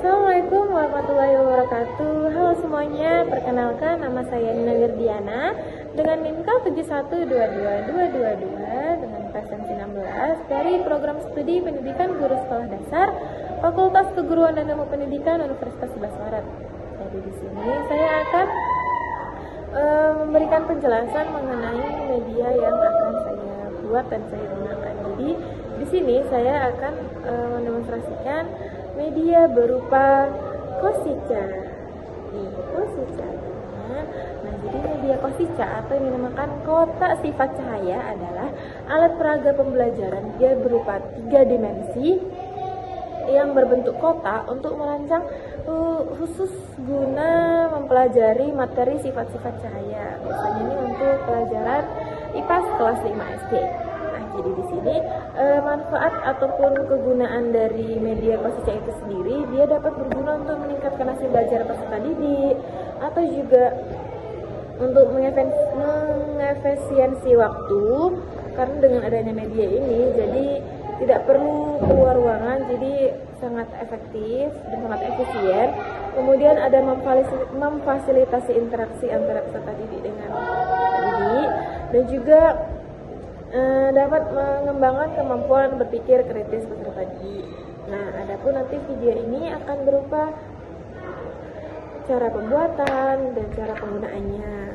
Assalamualaikum warahmatullahi wabarakatuh. Halo semuanya, perkenalkan nama saya Nina Gerdiana dengan NIM K71222222 dengan presensi 16 dari program studi pendidikan guru sekolah dasar Fakultas Keguruan dan Ilmu Pendidikan Universitas 11 Maret. Jadi di sini saya akan memberikan penjelasan mengenai media yang akan saya buat dan saya gunakan. Jadi di sini saya akan mendemonstrasikan media berupa Kosica. Kosica. Nah, jadi media Kosica atau yang dinamakan kotak sifat cahaya adalah alat peraga pembelajaran. Dia berupa 3 dimensi yang berbentuk kotak untuk merancang khusus guna mempelajari materi sifat-sifat cahaya. Biasanya ini untuk pelajaran IPA kelas 5 SD. Nah, jadi di sini manfaat ataupun kegunaan dari media Kosica itu sendiri, dia dapat berguna untuk meningkatkan hasil belajar peserta didik atau juga untuk mengefisiensi waktu, karena dengan adanya media ini jadi tidak perlu keluar ruangan, jadi sangat efektif dan sangat efisien. Kemudian ada memfasilitasi interaksi antara peserta didik dengan peserta didik, dan juga dapat mengembangkan kemampuan berpikir kritis peserta didik. Nah, adapun nanti video ini akan berupa cara pembuatan dan cara penggunaannya.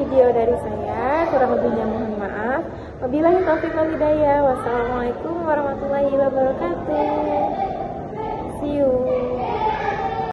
video dari saya, kurang lebihnya mohon maaf. Wabillahi taufiq wal hidayah. Wassalamualaikum warahmatullahi wabarakatuh.